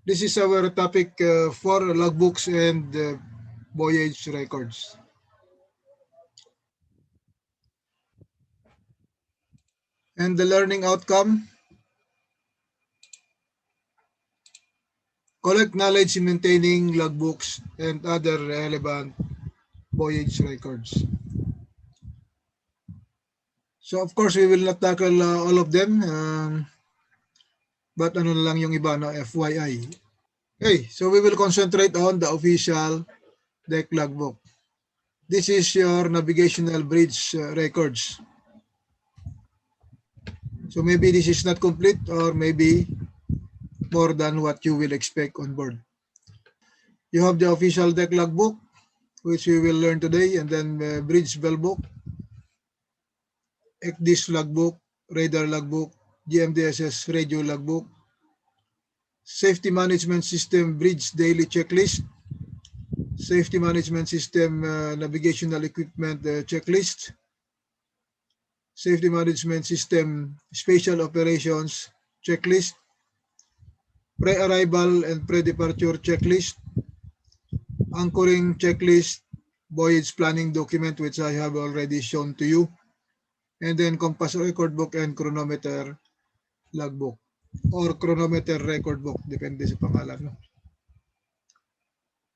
This is our topic for logbooks and voyage records. And the learning outcome, collect knowledge in maintaining logbooks and other relevant voyage records. So of course, we will not tackle all of them, but ano lang yung iba, no? FYI. Okay, so we will concentrate on the official deck logbook. This is your navigational bridge records. So maybe this is not complete or maybe more than what you will expect on board. You have the official deck logbook, which we will learn today, and then bridge bell book, ECDIS logbook, radar logbook, GMDSS radio logbook, safety management system bridge daily checklist, safety management system navigational equipment checklist, safety management system special operations checklist, pre-arrival and pre-departure checklist, anchoring checklist, voyage planning document, which I have already shown to you, and then compass record book and chronometer logbook or chronometer record book, depende sa pangalan. No?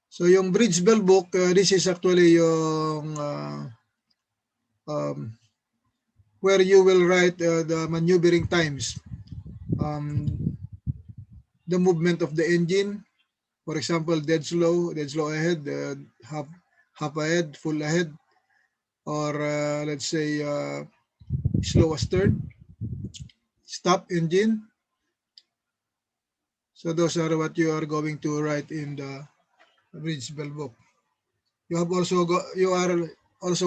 So yung bridge bell book, this is actually yung where you will write the maneuvering times, the movement of the engine, for example, dead slow ahead, half ahead, full ahead, or let's say slow astern, stop engine. So those are what you are going to write in the bridge bell book. You are also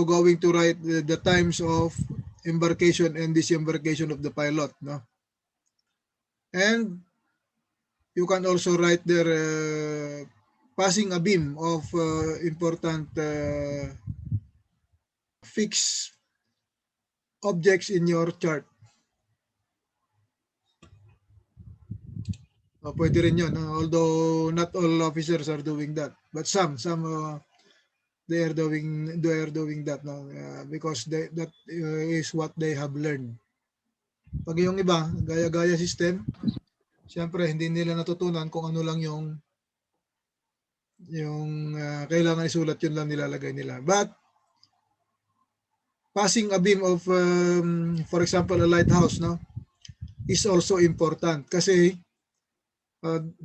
going to write the times of embarkation and disembarkation of the pilot, no? And you can also write there passing a beam of important fixed objects in your chart. Pwede rin yun, no? Although not all officers are doing that, but some they are doing that, no? Because that is what they have learned. Pag yung iba, gaya-gaya system, siyempre hindi nila natutunan kung ano lang yung kailangan isulat, yun lang nilalagay nila. But passing a beam of for example a lighthouse, no, is also important kasi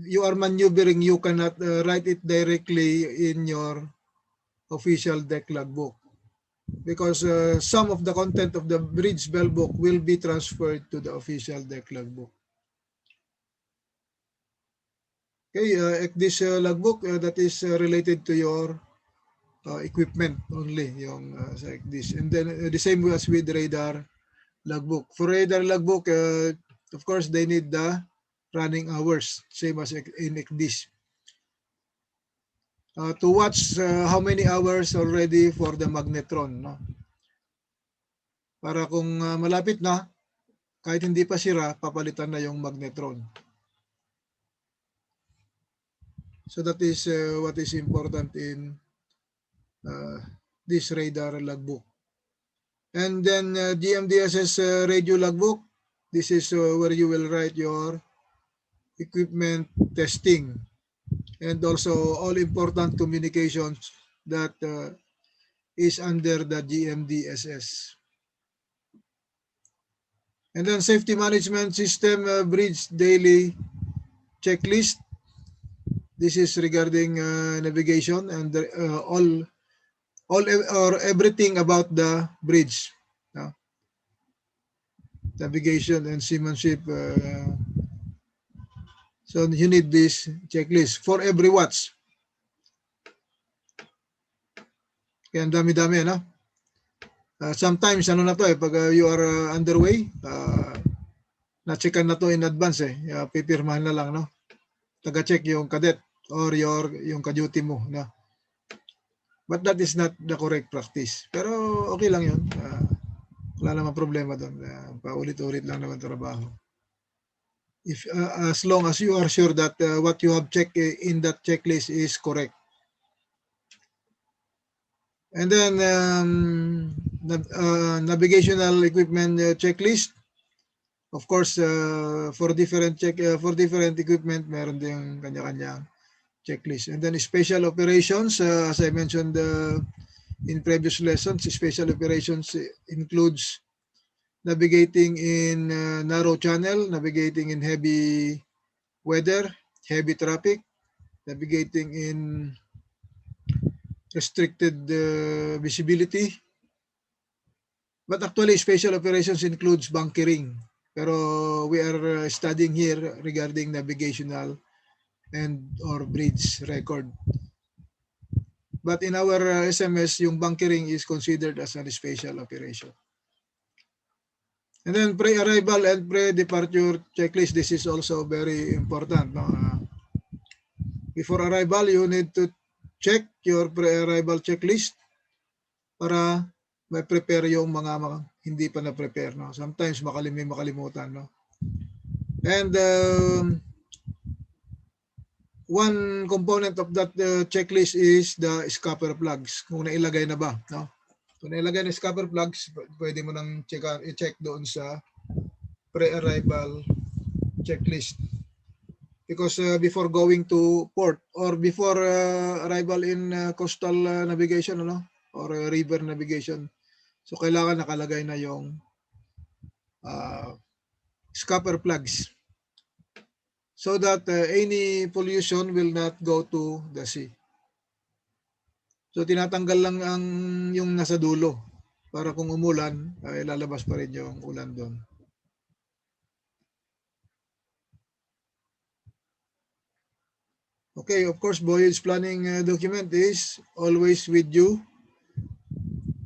you are maneuvering, you cannot write it directly in your official deck logbook because some of the content of the bridge bell book will be transferred to the official deck logbook. Okay, this logbook that is related to your equipment only, yung like this. And then the same as with radar logbook. For radar logbook, of course, they need the running hours, same as in ECDIS. To watch how many hours already for the magnetron, no? Para kung malapit na, kahit hindi pa sira, papalitan na yung magnetron. So that is what is important in this radar logbook. And then GMDSS radio logbook, this is where you will write your equipment testing and also all important communications that is under the GMDSS. And then safety management system bridge daily checklist. This is regarding navigation and all or everything about the bridge. Navigation and seamanship. So you need this checklist for every watch. Kaya ang dami-dami, no? Sometimes, ano na to pag you are underway, na-checkan na to in advance pipirmahan na lang, no? Taga-check yung cadet or yung ka-duty mo, no? But that is not the correct practice. Pero okay lang yun. Wala namang problema doon. Paulit-ulit lang naman trabaho. if as long as you are sure that what you have checked in that checklist is correct. And then navigational equipment checklist. Of course, for different equipment, meron din kanya-kanyang checklist. And then special operations, as I mentioned in previous lessons, special operations includes navigating in narrow channel, navigating in heavy weather, heavy traffic, navigating in restricted visibility. But actually, special operations includes bunkering. Pero we are studying here regarding navigational and or bridge record. But in our SMS, yung bunkering is considered as a special operation. And then pre-arrival and pre-departure checklist. This is also very important. No? Before arrival, you need to check your pre-arrival checklist para may prepare yung mga hindi pa na-prepare. No? Sometimes makalimutan. No? And one component of that checklist is the scupper plugs. Kung nailagay na ba. No? Kung nailagay na scupper plugs, pwede mo nang i-check doon sa pre-arrival checklist. Because before going to port or before arrival in coastal navigation or river navigation, so kailangan nakalagay na yung scupper plugs so that any pollution will not go to the sea. So tinatanggal lang ang yung nasa dulo para kung umulan ay lalabas pa rin yung ulan doon. Okay, of course, voyage planning document is always with you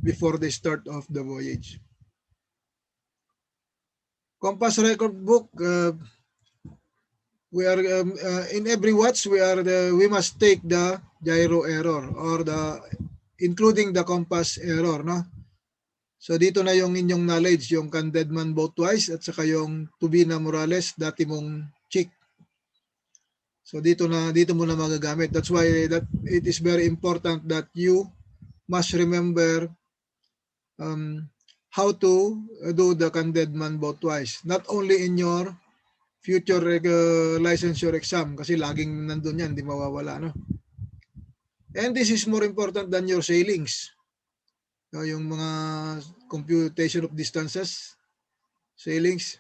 before the start of the voyage. Compass record book. We are in every watch. We must take the gyro error or including the compass error, no? So dito na yung inyong knowledge, yung Can Dead Man Boat Twice at saka yung Tubina Morales, dati mong chick. So dito mo na magagamit. That's why that it is very important that you must remember how to do the Can Dead Man Boat Twice. Not only in your future licensure exam kasi laging nandun yan, di mawawala. No? And this is more important than your sailings. No, yung mga computation of distances, sailings.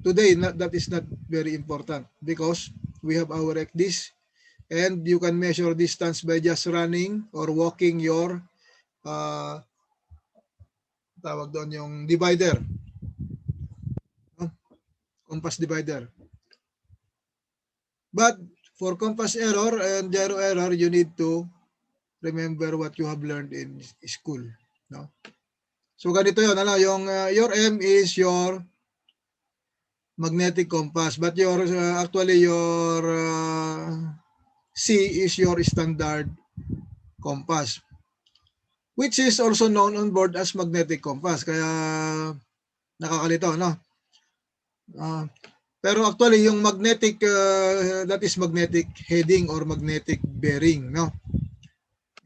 Today, that is not very important because we have our ECDIS and you can measure distance by just running or walking your tawag doon yung divider. Compass divider. But for compass error and gyro error, you need to remember what you have learned in school. No? So ganito yun. Yung your M is your magnetic compass, but actually your C is your standard compass, which is also known on board as magnetic compass. Kaya nakakalito, no? Pero actually yung magnetic, that is magnetic heading or magnetic bearing, no?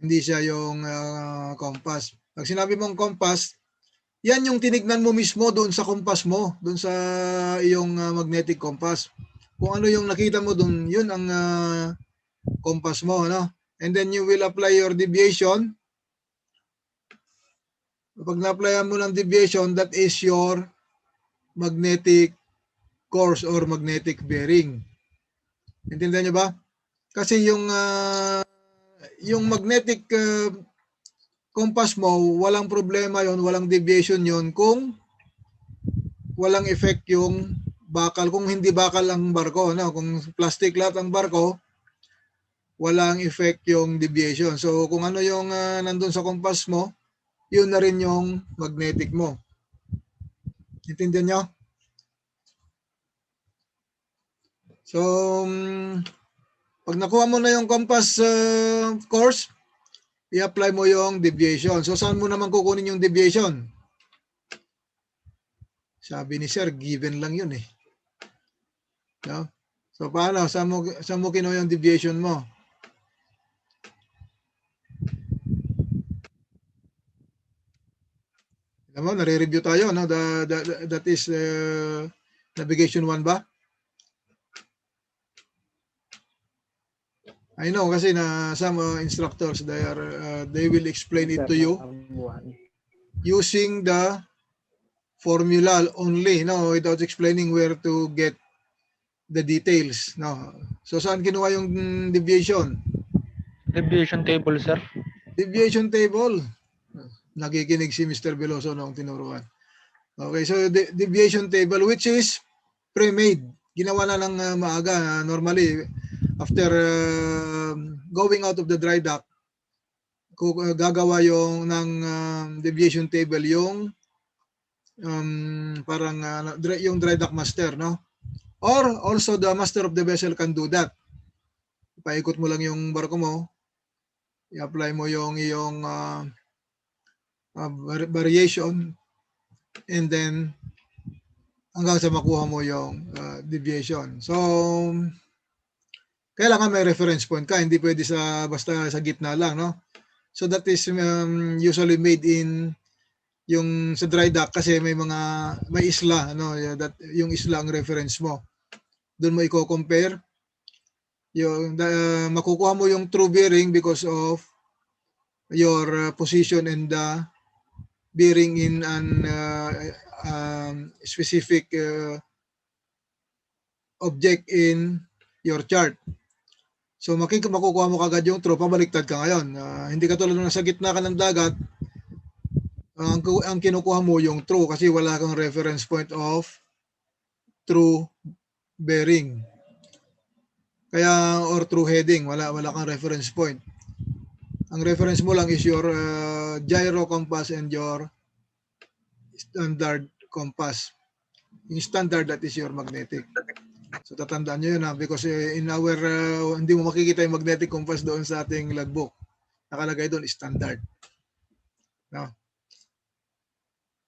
Hindi siya yung compass. Pag sinabi mong compass, yan yung tinignan mo mismo doon sa compass mo, doon sa iyong magnetic compass. Kung ano yung nakita mo doon, yun ang compass mo, no? And then you will apply your deviation. Pag na-applyan mo ng deviation, that is your magnetic course or magnetic bearing. Intindihan niyo ba? Kasi yung magnetic compass mo, walang problema yon, walang deviation yon kung walang effect yung bakal. Kung hindi bakal ang barko, no? Kung plastic lahat ang barko, walang effect yung deviation. So kung ano yung nandun sa compass mo, yun na rin yung magnetic mo. Intindihan nyo? So, pag nakuha mo na yung compass course, i-apply mo yung deviation. So, saan mo naman kukunin yung deviation? Sabi ni Sir, given lang yun eh. No? So paano? Saan mo kinuha yung deviation mo? Alam mo, nare-review tayo, no? That is navigation 1 ba? I know kasi na some instructors they will explain it to you using the formula only, no, without explaining where to get the details, no. So saan kinuha yung deviation? Deviation table, sir. Deviation table. Nakikinig si Mr. Veloso nung tinuruan. Okay, so deviation table which is pre-made. Ginawa na lang maaga. Normally, after going out of the dry dock, gagawa yung ng deviation table yung parang yung dry dock master, no? Or also the master of the vessel can do that. Paikot mo lang yung barko mo, i-apply mo yung iyong variation, and then hanggang sa makuha mo yung deviation. So, kailangan may reference point ka, hindi pwede basta sa gitna lang, no? So that is usually made in yung sa dry dock kasi may isla, no? Yung isla ang reference mo. Doon mo i-compare yung makukuha mo yung true bearing because of your position and the bearing in an specific object in your chart. So makukuha mo kagad yung true, pabaliktad ka ngayon. Hindi ka tulad ng nasa gitna ka ng dagat, ang kinukuha mo yung true kasi wala kang reference point of true bearing. Kaya, or true heading, wala kang reference point. Ang reference mo lang is your gyro compass and your standard compass. Yung standard, that is your magnetic. So tatandaan nyo yun because in our, hindi mo makikita yung magnetic compass doon sa ating logbook. Nakalagay doon, standard. No?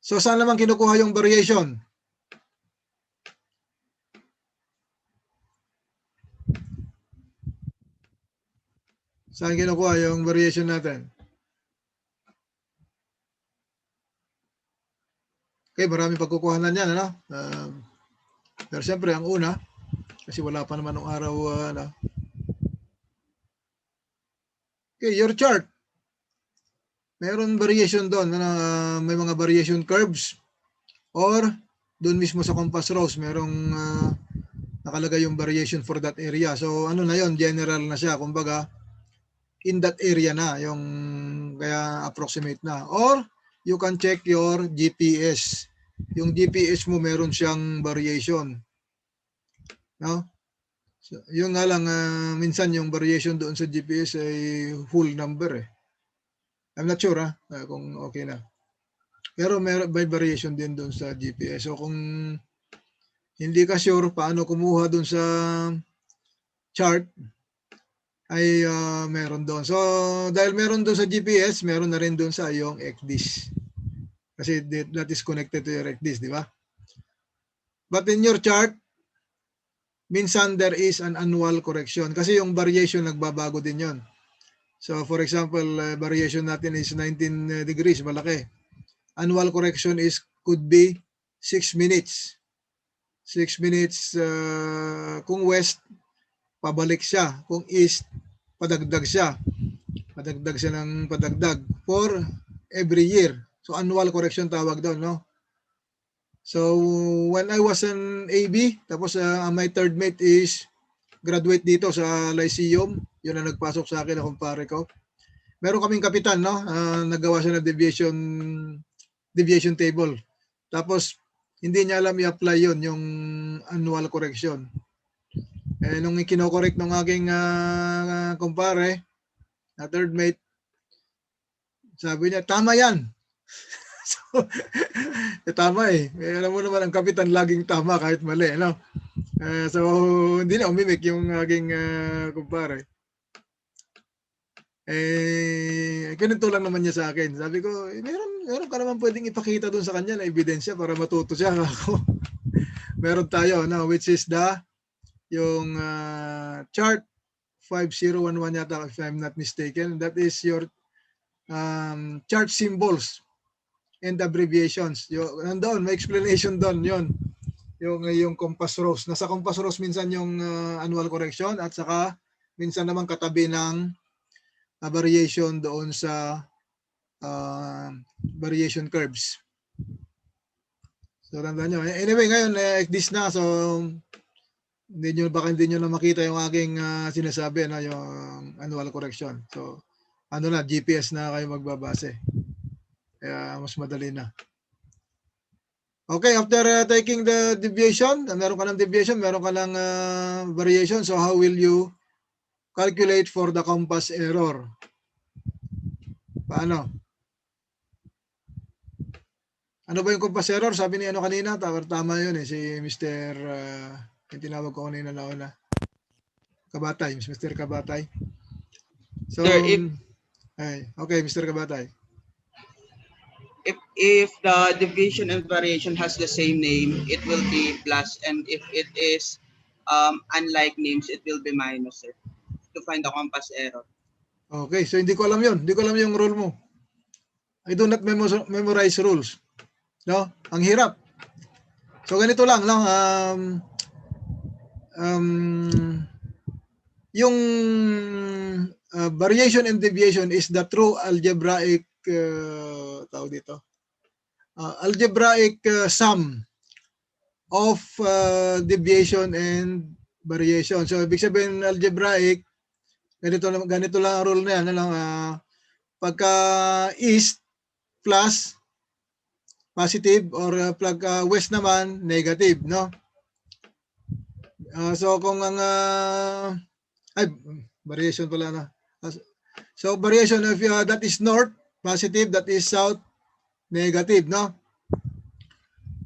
So saan naman kinukuha yung variation? Saan kinukuha yung variation natin? Okay, maraming pagkukuhanan yan, ano? Pero siyempre, ang una, kasi wala pa naman ng araw, okay, your chart. Meron variation doon, may mga variation curves, or doon mismo sa compass rose, merong nakalagay yung variation for that area. So, ano na yon, general na siya, kumbaga, in that area na, yung kaya approximate na. Or, you can check your GPS. Yung GPS mo, meron siyang variation. No? So, yung nga lang, minsan yung variation doon sa GPS ay full number eh. I'm not sure kung okay na. Pero may variation din doon sa GPS. So kung hindi ka sure paano kumuha doon sa chart, ay meron doon. So dahil meron doon sa GPS, meron na rin doon sa iyong XDIS. Kasi that is connected to your XDIS, di ba? But in your chart, minsan there is an annual correction. Kasi yung variation nagbabago din yon. So for example, variation natin is 19 degrees, malaki. Annual correction could be 6 minutes. 6 minutes kung west, pabalik siya. Kung east, padagdag siya. Padagdag siya ng padagdag for every year. So annual correction tawag doon, no? So when I was an AB, tapos my third mate is graduate dito sa Lyceum, yun ang nagpasok sa akin na kumpare ko. Meron kaming kapitan, no? Nagawa siya ng deviation table. Tapos hindi niya alam i-apply yun, yung annual correction. Nung kino-correct ng aking kumpare, na third mate, sabi niya, tama yan. So, tama eh. Alam mo naman, ang kapitan laging tama kahit mali. No? So, hindi na umimik yung aking kumpare. Ganito lang naman niya sa akin. Sabi ko, meron ka naman pwedeng ipakita dun sa kanya na ebidensya para matuto siya. Meron tayo, no, which is yung chart 5011 yata, if I'm not mistaken. That is your chart symbols and abbreviations. Nandoon, may explanation doon, yon. Yung compass rose. Nasa compass rose minsan yung annual correction at saka minsan naman katabi ng variation doon sa variation curves. So, tandaan nyo. Anyway, ngayon, this na. So, baka hindi nyo na makita yung aking sinasabi, no, yung annual correction. So, GPS na kayo magbabase. Kaya mas madali na. Okay, after taking the deviation, meron ka ng deviation, meron ka ng variation. So, how will you calculate for the compass error? Paano? Ano ba yung compass error? Sabi ni kanina, tama yun si Mr. Yung tinawag ko kanina na Kabatay, Mr. Kabatay. So, Sir, okay, Mr. Kabatay. If the deviation and variation has the same name, it will be plus, and if it is unlike names, it will be minus, sir, to find the compass error. Okay, so hindi ko alam yun. Hindi ko alam yung rule mo. I do not memorize rules. No? Ang hirap. So, ganito lang. Yung variation and deviation is the true algebraic tawag dito. Algebraic sum of deviation and variation. So, ibig sabihin algebraic, ganito lang ang rule na yan. Pagka east plus positive or pagka west naman negative, no? So, kung ang variation pala na. So, variation of that is north, positive, that is south, negative, no?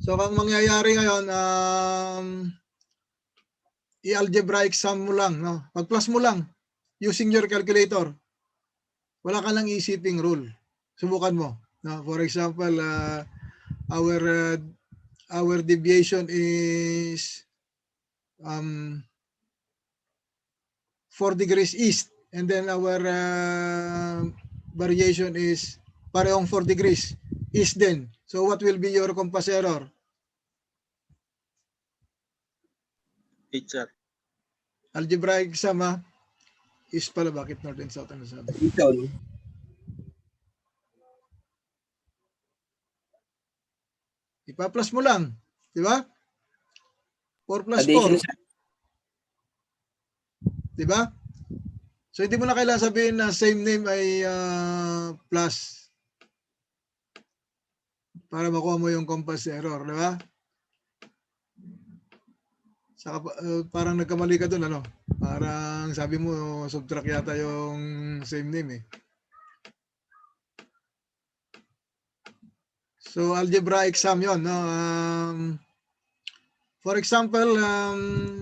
So, kung mangyayari ngayon, i-algebraic sum mo lang, no? Pag-plus mo lang, using your calculator. Wala ka lang isiping rule. Subukan mo. No? For example, our deviation is 4 degrees east, and then our variation is parehong 4 degrees east din. So what will be your compass error? Sir. Algebraic sum, east pala, bakit north and south ang nasabi? Ipa-plus mo lang, di ba? 4 plus 4. Di ba? So hindi mo na kailangan sabihin na same name ay plus para makuha mo yung compass error, di ba? Saka, parang nagkamali ka dun, ano? Parang sabi mo, subtract yata yung same name eh. So, algebraic sum yun, no? For example,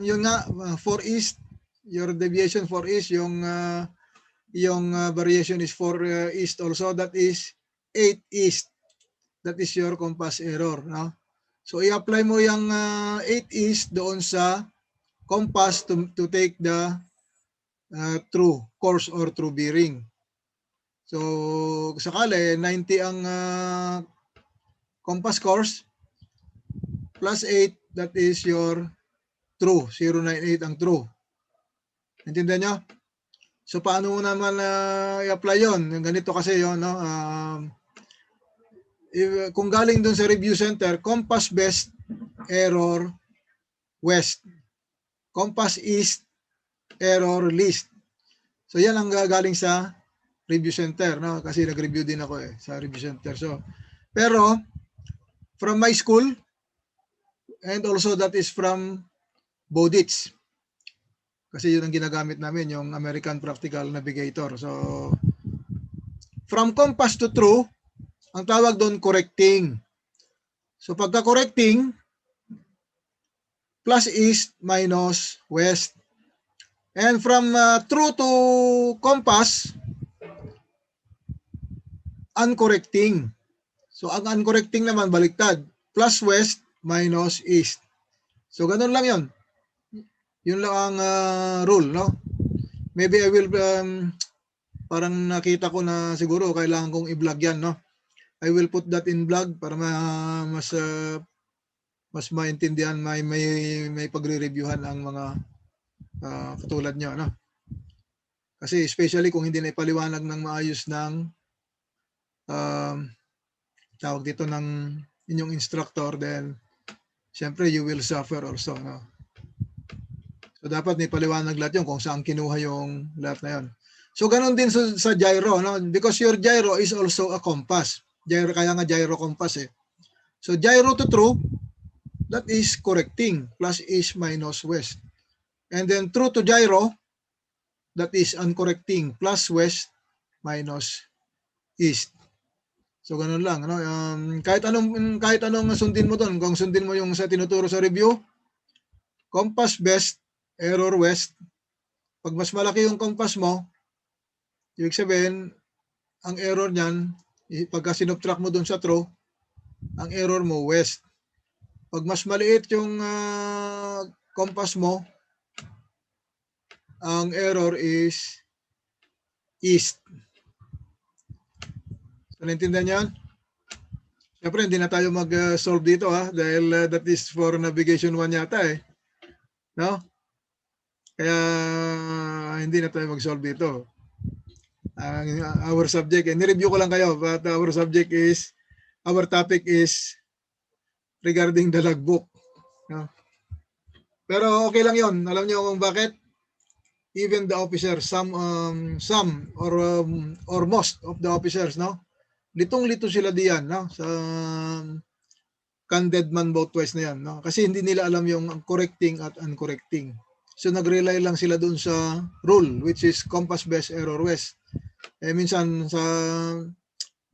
yun nga, 4 east, your deviation 4 east, yung variation is 4 east also, that is 8 east. That is your compass error, no? So, i-apply mo yung 8 east doon sa compass to take the true course or true bearing. So, sakali, 90 ang compass course, plus 8, that is your true. 098 ang true. Intindihan nyo? So, paano mo naman i-apply yun? Ganito kasi yun, no? Kung galing dun sa review center, compass best, error, west. Compass east, error, least. So, yan ang galing sa review center, no? Kasi nag-review din ako sa review center. So, pero, from my school, and also that is from Bodits. Kasi yun ang ginagamit namin, yung American Practical Navigator. So, from compass to true, ang tawag doon correcting. So, pagka correcting, plus east minus west. And from true to compass, uncorrecting. So ang uncorrecting naman baliktad, plus west minus east. So ganun lang 'yon. Yun lang ang rule, no? Maybe I will parang nakita ko na siguro kailangan kong i-vlog 'yan, no? I will put that in vlog para mas maintindihan, may pagre-reviewhan ang mga katulad nyo, no? Kasi especially kung hindi na ipaliwanag ng maayos ng tawag dito ng inyong instructor, then syempre you will suffer also, no? So dapat may paliwanag lahat yun kung saan kinuha yung lahat na yun. So ganun din sa gyro, no? Because your gyro is also a compass. Gyro, kaya nga gyro compass eh. So gyro to true, that is correcting, plus east minus west. And then true to gyro, that is uncorrecting, plus west minus east. So ganun lang, ano? Kahit anong sundin mo doon, kung sundin mo yung sa tinuturo sa review, compass best, error west. Pag mas malaki yung compass mo, ibig sabihin, ang error niyan, pagka sinubtract mo doon sa true, ang error mo west. Pag mas maliit yung compass mo, ang error is east. So, naintindihan yan? Siyempre, hindi na tayo mag-solve dito dahil that is for navigation 1 yata eh. No? Kaya hindi na tayo mag-solve dito. Our subject, ni-review ko lang kayo, but our topic is regarding the logbook. No? Pero okay lang yon. Alam niyo kung bakit? Even the officers, some or most of the officers, no? Litong-lito sila diyan, no? Sa candid man both ways na yan, no? Kasi hindi nila alam yung correcting at uncorrecting. So nag-rely lang sila dun sa rule, which is compass best, error west. Eh minsan sa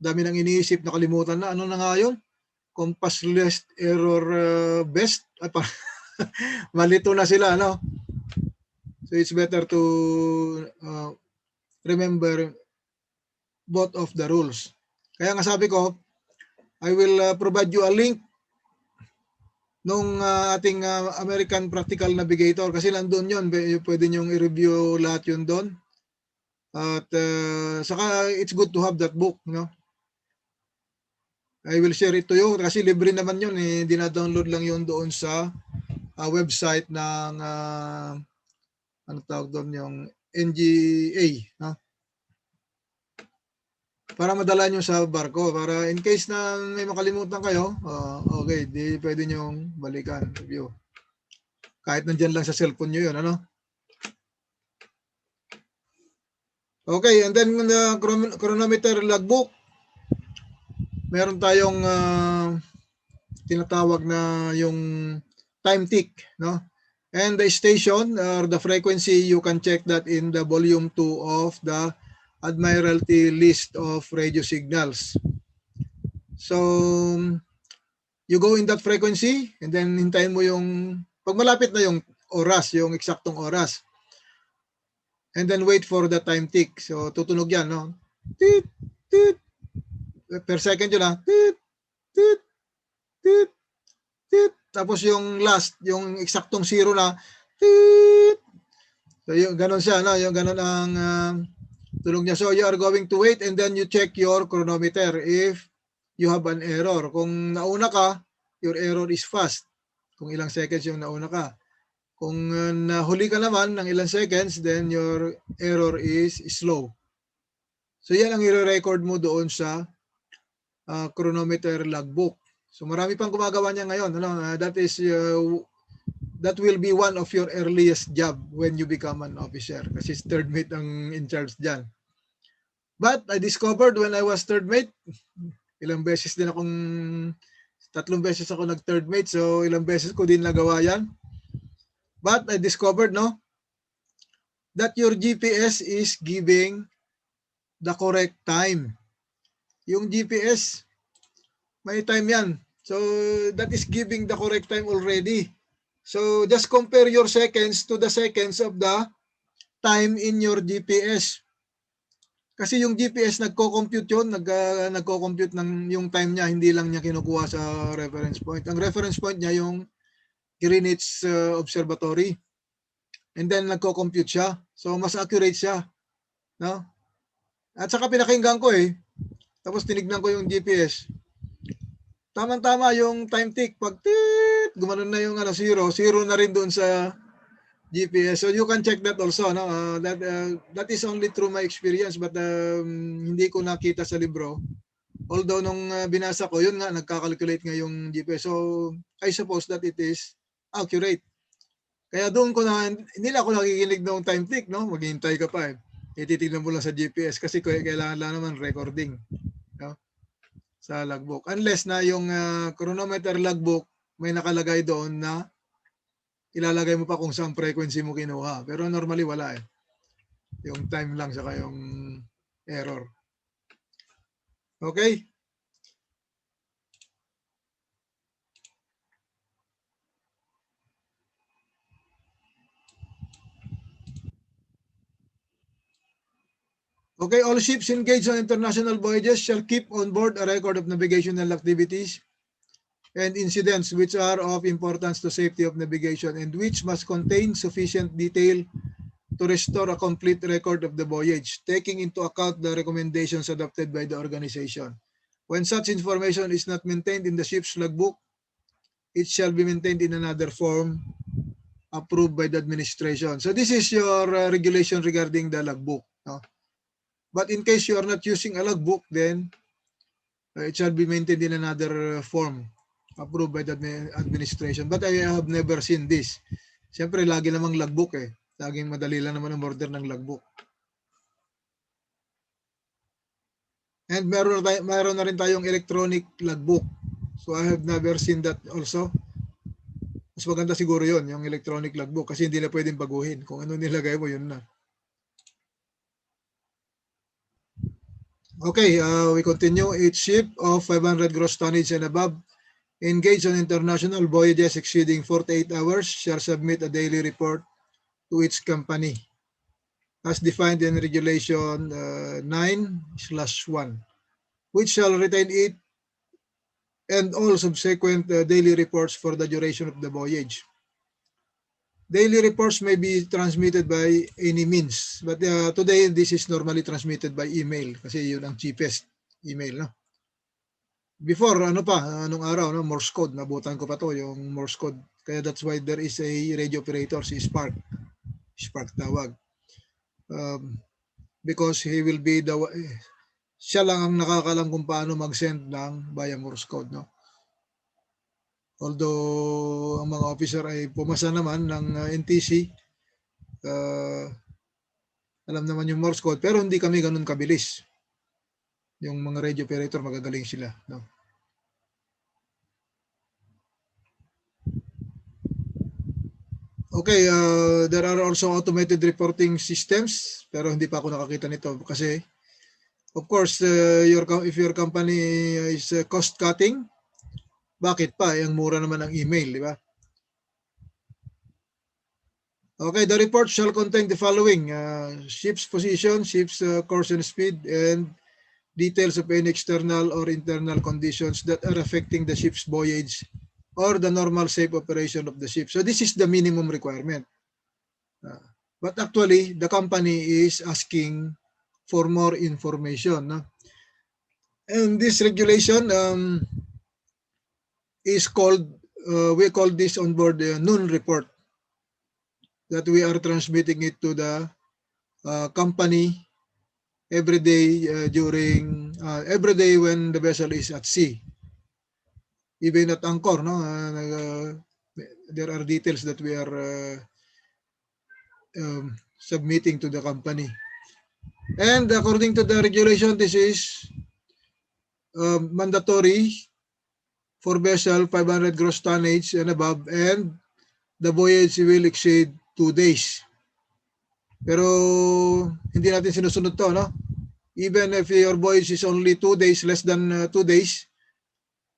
dami nang iniisip, nakalimutan na, ano na nga yun? Compass left, error best. Malito na sila, no? So it's better to remember both of the rules. Kaya nga sabi ko, I will provide you a link nung ating American Practical Navigator kasi nandun yun, pwede nyong i-review lahat yun doon. At saka it's good to have that book, no? I will share it to you kasi libre naman yun eh. Dina-download lang yun doon sa website ng ano tawag doon, yung NGA, no? Para madala nyo sa barko, para in case na may makalimutan kayo, okay, di pwede nyong balikan, review. Kahit nandyan lang sa cellphone nyo yun, ano? Okay, and then the chronometer logbook, meron tayong tinatawag na yung time tick, no? And the station or the frequency, you can check that in the volume 2 of the Admiralty list of radio signals. So, you go in that frequency and then hintayin mo yung, pag malapit na yung oras, yung eksaktong oras. And then wait for the time tick. So, tutunog yan, no? Tit, tit. Per second yun, ha? Tit, tit, tit, tit. Tapos yung last, yung eksaktong zero na, tit. So, yung ganun siya, no? Yung ganun ang tunog niya. So, you are going to wait and then you check your chronometer if you have an error. Kung nauna ka, your error is fast. Kung ilang seconds yung nauna ka. Kung nahuli ka naman ng ilang seconds, then your error is slow. So, yan ang i-record mo doon sa chronometer logbook. So, marami pang gumagawa niya ngayon. Ano? That will be one of your earliest job when you become an officer. Kasi third mate ang in charge dyan. But I discovered when I was third mate, ilang beses din akong, 3 beses ako nag-third mate, so ilang beses ko din nagawa yan. But I discovered, no, that your GPS is giving the correct time. Yung GPS, may time yan. So that is giving the correct time already. So just compare your seconds to the seconds of the time in your GPS. Kasi yung GPS nagko-compute yun, nagko-compute ng yung time niya, hindi lang niya kinukuha sa reference point. Ang reference point niya yung Greenwich Observatory. And then nagko-compute siya. So mas accurate siya, no? At saka pinakinggan ko eh. Tapos tinignan ko yung GPS. Tama-tama yung time tick. Pag gumanon na yung zero, zero na rin doon sa GPS. So you can check that also, no? That is only through my experience, but hindi ko nakita sa libro. Although nung binasa ko, yun nga, nagkakalculate nga yung GPS. So I suppose that it is accurate. Kaya doon ko na, hindi lang ako nakikinig ng time tick, no? Maghihintay ka pa eh. Ititignan mo lang sa GPS kasi kailangan lang naman recording, no? Sa logbook. Unless na yung chronometer logbook, may nakalagay doon na ilalagay mo pa kung saan frequency mo kinuha. Pero normally wala eh. Yung time lang saka yung error. Okay? Okay, all ships engaged on international voyages shall keep on board a record of navigational activities and incidents which are of importance to safety of navigation and which must contain sufficient detail to restore a complete record of the voyage, taking into account the recommendations adopted by the organization. When such information is not maintained in the ship's logbook, it shall be maintained in another form approved by the administration. So this is your regulation regarding the logbook. No? But in case you are not using a logbook, then it shall be maintained in another form approved by the administration. But I have never seen this. Siyempre, lagi namang logbook eh. Laging madali lang naman ang order ng logbook. And meron na rin tayong electronic logbook. So I have never seen that also. Mas maganda siguro yon yung electronic logbook kasi hindi na pwedeng baguhin. Kung ano nilagay mo, yun na. Okay, we continue. Each ship of 500 gross tonnage and above engaged on international voyages exceeding 48 hours shall submit a daily report to its company as defined in Regulation 9/1, which shall retain it and all subsequent daily reports for the duration of the voyage. Daily reports may be transmitted by any means, but today this is normally transmitted by email kasi yun ang cheapest email, no? Before, anong araw, no? Morse code, nabutan ko pa to, yung Morse code. Kaya that's why there is a radio operator, si Spark tawag. Because he will be siya lang ang nakakalam kung paano mag-send ng via Morse code, no? Although ang mga officer ay pumasa naman ng NTC, alam naman yung Morse code, pero hindi kami ganun kabilis. Yung mga radio operator, magagaling sila, no? Okay, there are also automated reporting systems, pero hindi pa ako nakakita nito kasi of course, if your company is cost cutting, bakit pa? Ang mura naman ng email, di ba? Okay, the report shall contain the following: ship's position, ship's course and speed, and details of any external or internal conditions that are affecting the ship's voyage or the normal safe operation of the ship. So this is the minimum requirement. But actually, the company is asking for more information. No? And this regulation is called, we call this on board the noon report, that we are transmitting it to the company every day every day when the vessel is at sea. Even at anchor, no? There are details that we are submitting to the company. And according to the regulation, this is mandatory for vessel 500 gross tonnage and above, and the voyage will exceed 2 days. Pero hindi natin sinusunod to, no? Even if your voyage is only 2 days, less than 2 days,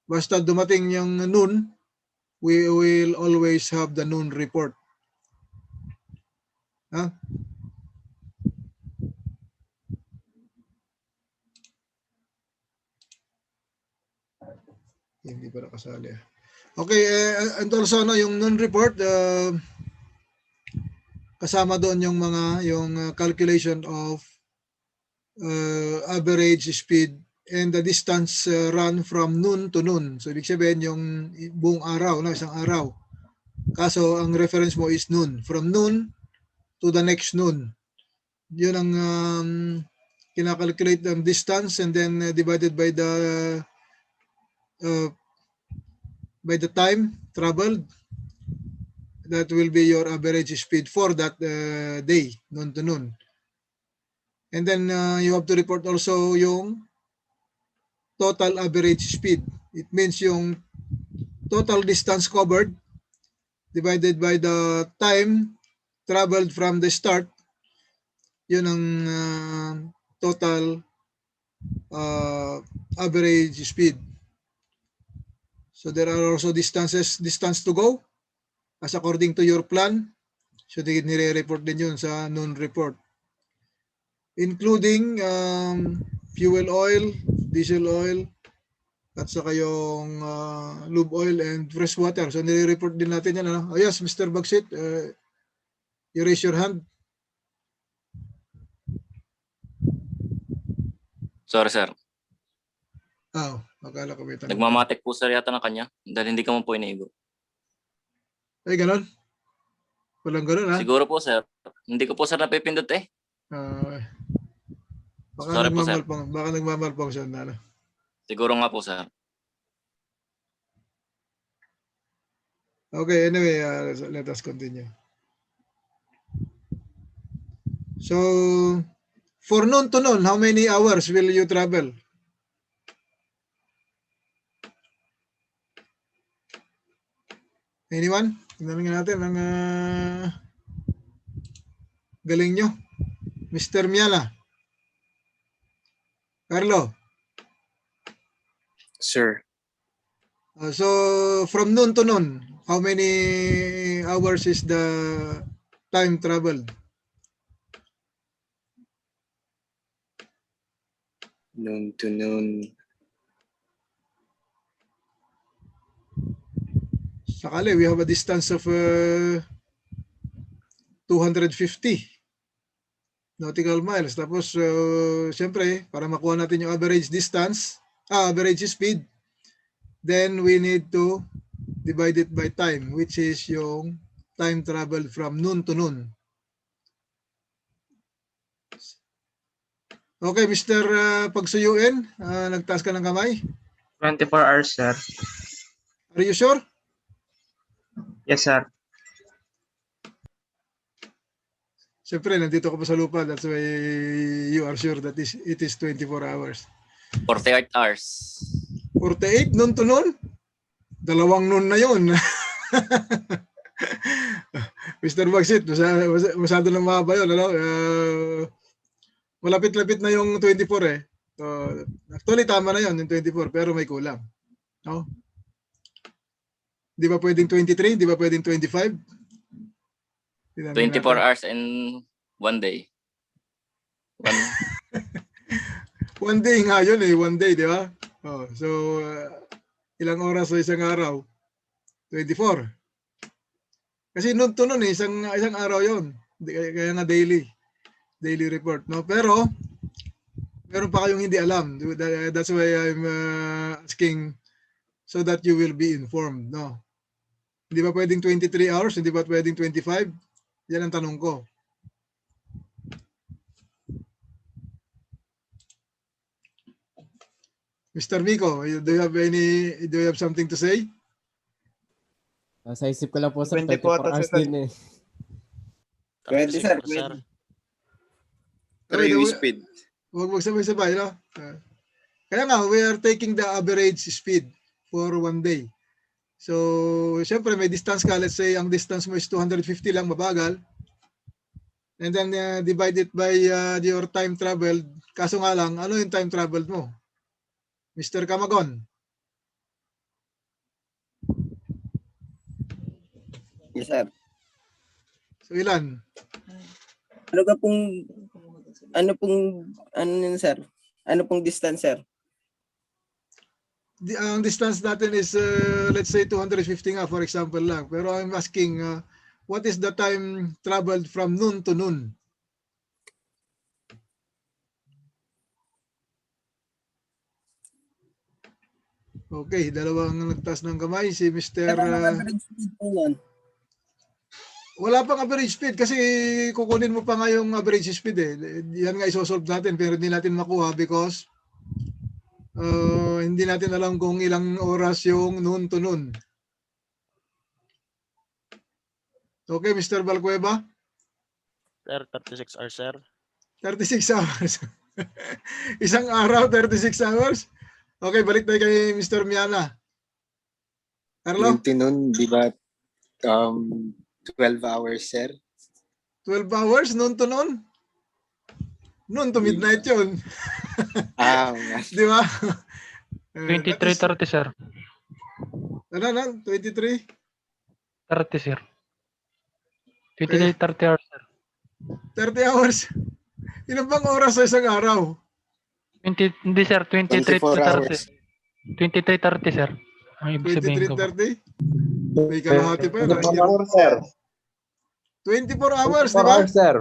basta dumating yung noon, we will always have the noon report. Huh? Hindi pa nakasali. Okay, and also yung non-report, kasama doon yung calculation of average speed and the distance run from noon to noon. So ibig sabihin yung buong araw, isang araw. Kaso ang reference mo is noon. From noon to the next noon. Yun ang kinakalculate ng distance and then divided by the time traveled. That will be your average speed for that day, noon to noon. And then you have to report also yung total average speed. It means yung total distance covered divided by the time traveled from the start. Yun ang total average speed. So there are also distance to go as according to your plan. So nire-report din yun sa noon report. Including fuel oil, diesel oil, at saka yung lube oil and fresh water. So nire-report din natin yan. Oh yes, Mr. Bagsit, you raise your hand. Sorry, sir. Akala ko may tanong. Nagmamatik po, sir, yata ng kanya dahil hindi ka mo po inaigo. Ay, ganon? Walang ganon, ha? Siguro po, sir. Hindi ko po, sir, napipindot eh. Baka Sorry po, sir. nagmamalpong siya na. Siguro nga po, sir. Okay, anyway, let us continue. So, for noon to noon, how many hours will you travel? Anyone? Tingnan natin ang galing nyo. Mr. Miala. Carlo. Sir, So, from noon to noon, how many hours is the time traveled? noon to noon. Sakali, we have a distance of 250 nautical miles. Tapos, siyempre, para makuha natin yung average distance, average speed, then we need to divide it by time, which is yung time traveled from noon to noon. Okay, Mr. Pagsuyuin, nagtaas ka ng kamay. 24 hours, sir. Are you sure? Yes, sir. Siyempre, nandito ka pa sa lupa. That's why you are sure that it is 24 hours. 48 hours. 48 noon to noon? Dalawang noon na yun. Mr. Bagsit, masyado na mahaba yun. Ano? Malapit-lapit na yung 24 eh. So, actually, tama na yun yung 24, pero may kulang. No? Di ba pwedeng 23? Di ba pwedeng 25? 24 hours and 1 day. One day nga yun eh. One day, di ba? So, ilang oras sa isang araw? 24. Kasi noon to noon eh. Isang araw yun. Kaya nga daily report. No? Pero, meron pa kayong hindi alam. That's why I'm asking so that you will be informed. No? Hindi ba pwedeng 23 hours? Hindi ba pwedeng 25? Yan ang tanong ko. Mr. Miko, do you have something to say? Sa isip ko lang po, sir, 24 24 hours sir. din eh. Pwede, sir. Sir. Pero yung speed. Huwag sabay-sabay, no? Kaya nga, we are taking the average speed for one day. So, syempre may distance ka. Let's say, ang distance mo is 250 lang, mabagal. And then, divide it by your time traveled. Kaso nga lang, ano yung time traveled mo? Mr. Kamagon. Yes, sir. So, ilan? Ano yun, sir? Ano pong distance, sir? ang distance natin is let's say 250 nga for example lang. Pero I'm asking what is the time traveled from noon to noon? Okay, dalawang nagtaas ng kamay. Si Mr. Wala pang average speed kasi kukunin mo pa nga yung average speed eh. Yan nga isosolve natin pero hindi natin makuha because hindi natin alam kung ilang oras yung noon to noon. Okay, Mr. Balcueva? Sir, 36 hours, sir. 36 hours. Isang araw, 36 hours? Okay, balik tayo kay Mr. Miana. Carlo? Noon to noon, di ba 12 hours, sir? 12 hours, noon to noon? Noon to midnight yun. Di ba? 23:30, sir. Ano? 23? 30, sir. 30 hours, sir. 30 hours? Ilan bang oras sa isang araw? 20, hindi, sir. 23 to 24 30. hours. 23:30, sir. Ang ibig sabihin ko. 23:30? May kalahati pa yun. 24 hours, sir. 24 hours, di ba? 24 hours, sir.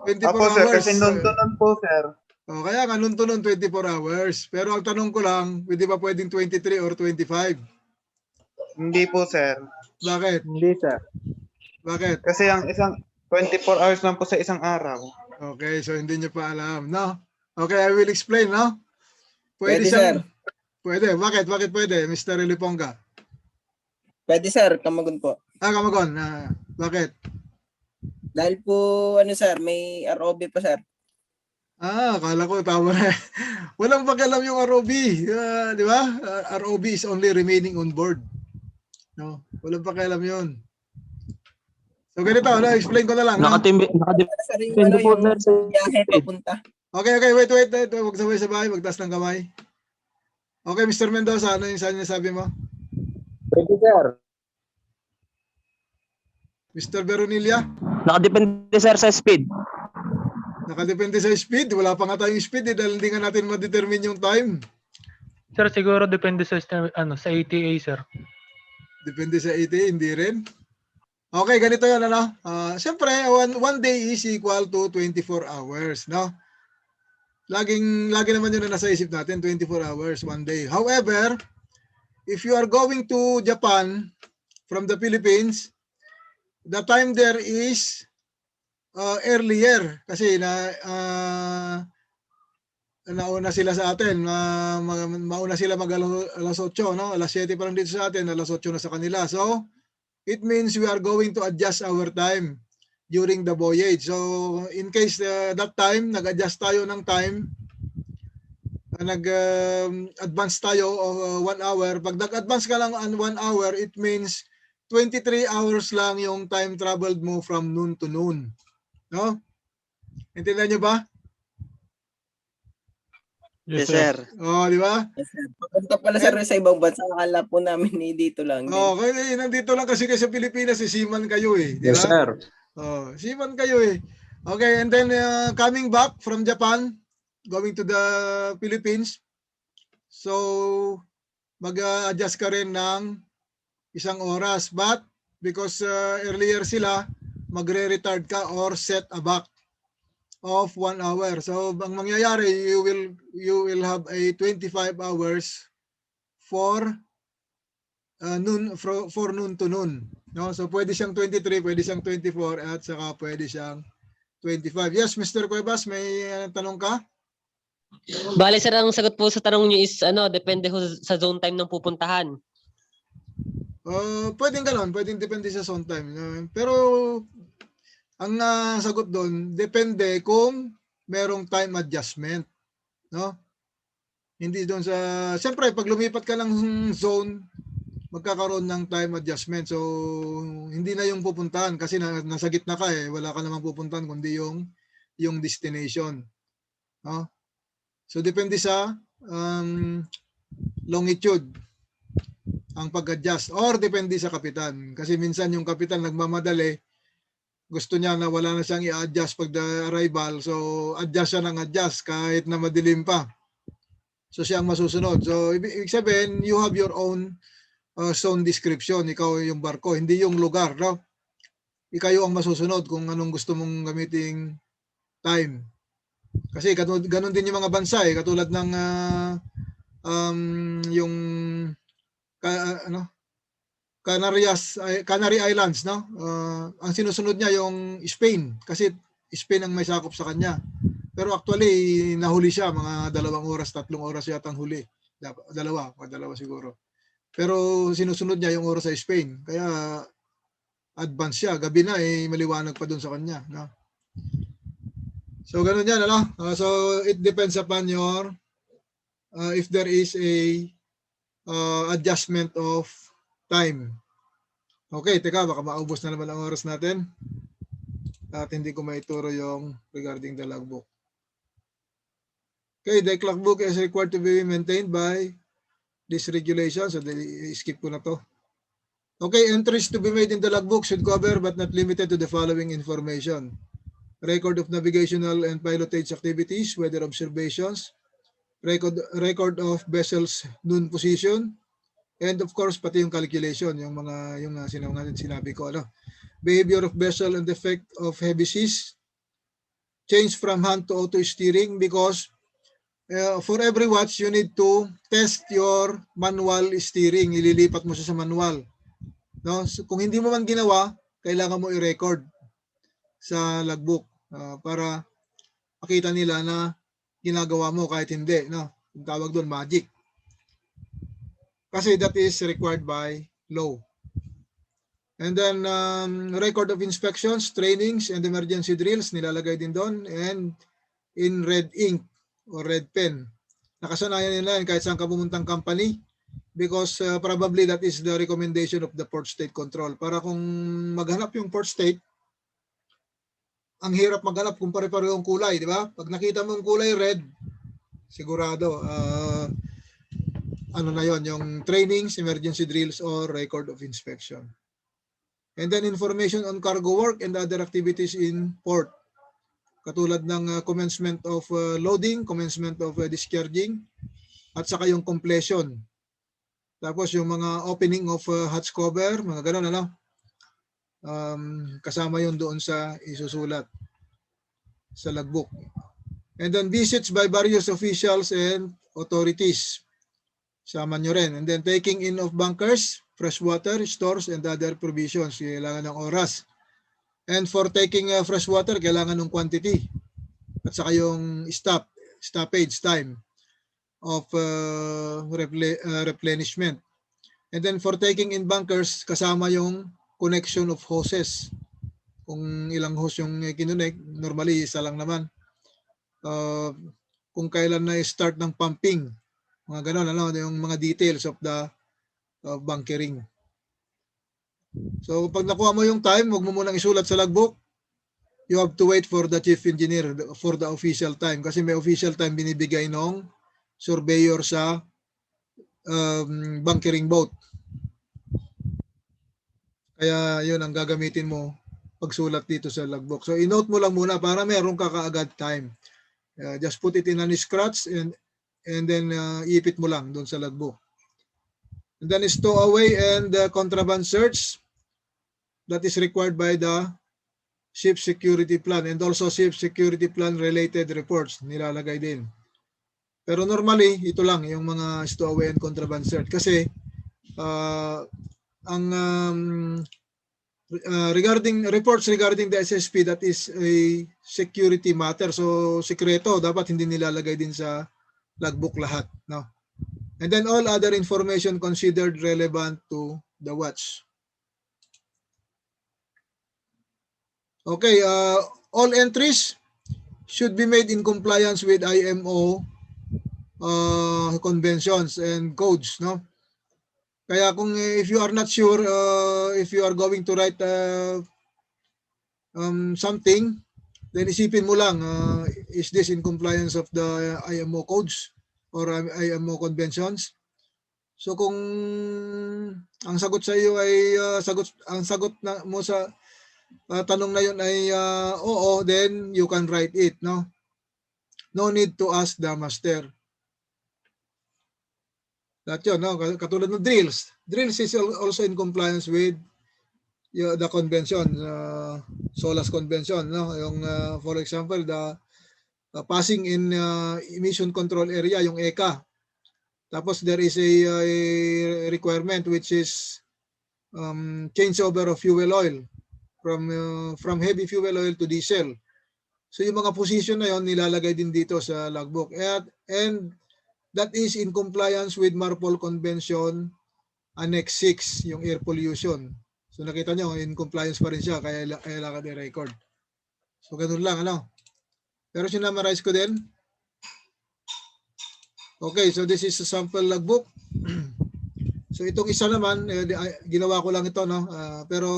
24 Opo, sir. hours. Kasi noon to noon po, sir. Kaya nga, noon to noon, 24 hours. Pero ang tanong ko lang, hindi ba pwedeng 23 or 25? Hindi po, sir. Bakit? Hindi, sir. Bakit? Kasi ang isang 24 hours lang po sa isang araw. Okay, so hindi nyo pa alam, no? Okay, I will explain, no? Pwede, siyang- Pwede. Bakit? Bakit pwede, Mr. Liponga? Pwede sir, Kamagon po. Kamagon. Bakit? Dahil po, sir, may ROB pa sir. Akala ko tama na. Walang pakialam yung ROB. Di ba? ROB is only remaining on board. No? Walang pakialam yun. So ganito, explain ko na lang. No? Sir, yung biyahe papunta. Okay, wait. Huwag sabay-sabay, magtaas ng kamay. Okay, Mr. Mendoza, ano yung sabi mo? Pwede, sir. Mr. Veronilla? Nakadepende, sir, sa speed. Nakadepende sa speed. Wala pa nga tayong speed dahil hindi nga natin ma-determine yung time. Sir, siguro depende sa sa ATA, sir. Depende sa ETA, hindi rin. Okay, ganito yan, ano? Siyempre, one day is equal to 24 hours, no? Lagi naman yun na nasa isip natin, 24 hours, one day. However, if you are going to Japan from the Philippines, the time there is earlier kasi nauna sila sa atin, mauna sila alas 8, no? Alas 7 pa lang dito sa atin, alas 8 na sa kanila. So, it means we are going to adjust our time during the voyage. So, in case that time, nag-adjust tayo ng time, nag-advance tayo of 1 hour. Pag nag-advance ka lang on 1 hour, it means 23 hours lang yung time traveled mo from noon to noon. No? Intindihan nyo ba? Yes, sir. Di ba? Yes, sir. Papunta pala sir sa ibang bansa. Akala po namin dito lang. Okay, nandito lang kasi sa Pilipinas, seaman kayo eh. Di ba? Yes, sir. Seaman kayo eh. Okay, and then coming back from Japan, going to the Philippines. So, mag-adjust ka rin ng 1 oras. But, because earlier sila, magre-retard ka or set a back of 1 hour. So, ang mangyayari, you will have a 25 hours for noon to noon. No? So, pwede siyang 23, pwede siyang 24, at saka pwede siyang 25. Yes, Mr. Cuevas, may tanong ka? Bale sir, ang sagot po sa tanong niyo is depende ho sa zone time ng pupuntahan. Pwedeng gano'n, pwedeng depende sa zone time. Pero ang sagot doon, depende kung merong time adjustment, no? Hindi doon sa, siyempre pag lumipat ka ng zone, magkakaroon ng time adjustment. So hindi na yung pupuntahan kasi nasa gitna ka eh, wala ka namang pupuntahan kundi yung destination, no? So depende sa longitude ang pag-adjust or depende sa kapitan. Kasi minsan yung kapitan nagmamadali, gusto niya na wala na siyang i-adjust pag arrival. So adjust siya ng adjust kahit na madilim pa. So siya ang masusunod. So ibig sabihin, you have your own zone description. Ikaw yung barko, hindi yung lugar, no? Ikaw ang masusunod kung anong gusto mong gamiting time. Kasi ganun din yung mga bansa eh, katulad ng yung Canary Islands, no? Ang sinusunod niya yung Spain kasi Spain ang may sakop sa kanya. Pero actually nahuli siya mga 2 oras, 3 oras yata ang huli. Dalawa siguro. Pero sinusunod niya yung oras sa Spain. Kaya advance siya, gabi na eh maliwanag pa doon sa kanya, no? So ganun yan, ano? So it depends upon your if there is a adjustment of time. Okay, teka, baka maubos na naman ang oras natin. At hindi ko maituro yung regarding the logbook. Okay, the logbook is required to be maintained by this regulation. So, skip ko na to. Okay, entries to be made in the logbook should cover but not limited to the following information. Record of navigational and pilotage activities, weather observations, record of vessels noon position, and of course pati yung calculation, yung sinabi ko, ano, behavior of vessel and effect of heavy seas, change from hand to auto steering, because for every watch you need to test your manual steering, ililipat mo siya sa manual, no? So, kung hindi mo man ginawa, kailangan mo i-record sa logbook para makita nila na ginagawa mo kahit hindi, no? Yung tawag doon magic. Kasi that is required by law. And then record of inspections, trainings, and emergency drills, nilalagay din doon. And in red ink or red pen. Nakasanayan nila yan kahit saan ka pumuntang company, because probably that is the recommendation of the port state control. Para kung maghanap yung port state, ang hirap maghanap kung pare-parehong kulay, di ba? Pag nakita mo yung kulay red, sigurado ano na yon, yung trainings, emergency drills, or record of inspection. And then information on cargo work and other activities in port. Katulad ng commencement of loading, commencement of discharging, at saka yung completion. Tapos yung mga opening of hatch cover, mga ganun, ano? Kasama yun doon sa isusulat sa logbook. And then visits by various officials and authorities. Sama nyo rin. And then taking in of bunkers, fresh water, stores, and other provisions. Kailangan ng oras. And for taking fresh water, kailangan ng quantity. At saka yung stoppage time of replenishment. And then for taking in bunkers, kasama yung connection of hoses. Kung ilang hose yung kinunik, normally isa lang naman. Kung kailan na start ng pumping, mga ganon, ano, yung mga details of the bunkering. So pag nakuha mo yung time, huwag mo munang isulat sa logbook. You have to wait for the chief engineer for the official time, kasi may official time binibigay ng surveyor sa bunkering boat. Kaya yun ang gagamitin mo pagsulat dito sa logbook. So i-note mo lang muna para meron ka kaagad time. Just put it in an scratch and then iipit mo lang doon sa logbook. And then stowaway and contraband search, that is required by the ship security plan, and also ship security plan related reports nilalagay din. Pero normally ito lang yung mga stowaway and contraband search, kasi ang regarding reports regarding the SSP, that is a security matter, so sikreto, dapat hindi nilalagay din sa logbook lahat, no? And then all other information considered relevant to the watch. Okay, all entries should be made in compliance with IMO conventions and codes, no? Kaya kung if you are not sure if you are going to write something, then isipin mo lang, is this in compliance of the IMO codes or IMO conventions? So kung ang sagot sa iyo ay ang sagot na mo sa tanong na yun ay oo, then you can write it, no? No need to ask the master. Lahat yun, no? Katulad ng drills. Drills is also in compliance with the convention, SOLAS convention, no? Yung, for example, the passing in emission control area, yung ECA. Tapos there is a requirement which is changeover of fuel oil from heavy fuel oil to diesel. So yung mga position na yon nilalagay din dito sa logbook. And that is in compliance with MARPOL Convention Annex 6, yung air pollution. So nakita nyo, in compliance pa rin siya, kaya kailangan i-record. So ganun lang, ano? Pero sinamarize ko din. Okay, so this is a sample logbook. So itong isa naman, ginawa ko lang ito, no? Pero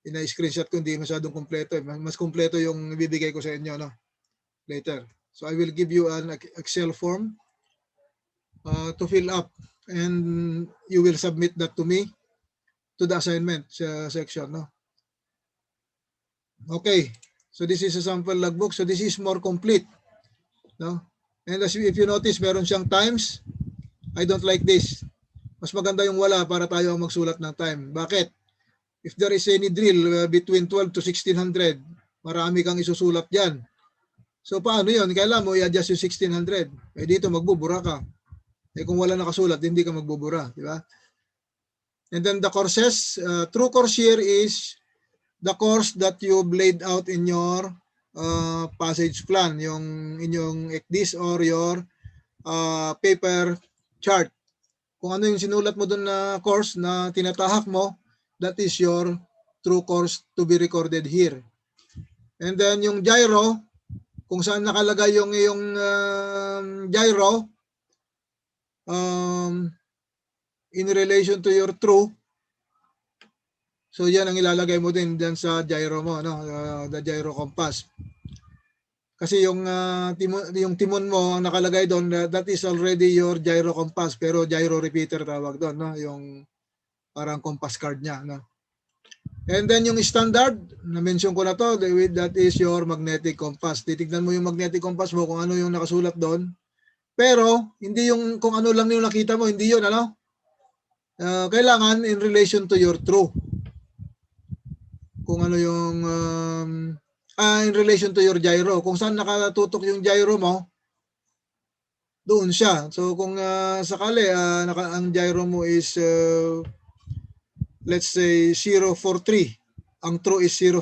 ina-screenshot ko, hindi masyadong kompleto. Mas kompleto yung ibibigay ko sa inyo, no? Later. So I will give you an Excel form to fill up, and you will submit that to me to the assignment section, no? Okay, so this is a sample logbook. So this is more complete, no? And as if you notice, meron siyang times. I don't like this. Mas maganda yung wala para tayo ang magsulat ng time. Bakit? If there is any drill between 12 to 1600, marami kang isusulat diyan. So paano yun? Kailangan mo i-adjust yung 1600. Eh dito magbubura ka. Eh kung wala nakasulat, hindi ka magbubura. Di ba? And then the courses, true course here is the course that you've laid out in your passage plan, yung inyong ECDIS or your paper chart. Kung ano yung sinulat mo doon na course na tinatahak mo, that is your true course to be recorded here. And then yung gyro, kung saan nakalagay yung iyong gyro in relation to your true, so yan ang ilalagay mo din dyan sa gyro mo, no? The gyro compass. Kasi yung timon mo ang nakalagay doon, that is already your gyro compass, pero gyro repeater tawag doon, no? Yung parang compass card niya, no? And then yung standard, na-mention ko na to, that is your magnetic compass. Titignan mo yung magnetic compass mo kung ano yung nakasulat doon. Pero hindi yung kung ano lang yung nakita mo, hindi yun, ano? Kailangan in relation to your true. Kung ano yung in relation to your gyro. Kung saan nakatutok yung gyro mo, doon siya. So kung sakali ang gyro mo is let's say 043, ang true is 040.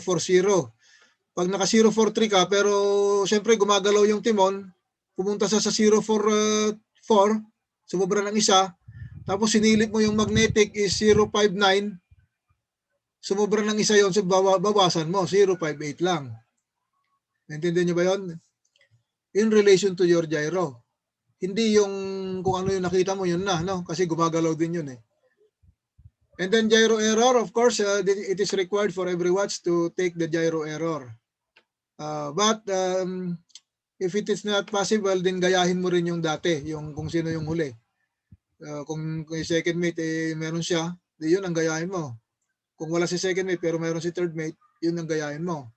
Pag naka 043 ka pero syempre gumagalaw yung timon, pumunta sa 044, sumobra ng isa, tapos sinilip mo yung magnetic is 059, sumobra ng isa yon, so bawasan mo, 058 lang. Naintindihan nyo ba yon? In relation to your gyro. Hindi yung kung ano yung nakita mo, yun na, no? Kasi gumagalaw din yun eh. And then gyro error, of course, it is required for every watch to take the gyro error. But if it is not possible, din gayahin mo rin yung dati, yung kung sino yung huli. Kung yung second mate, meron siya, di yun ang gayahin mo. Kung wala si second mate pero meron si third mate, yun ang gayahin mo.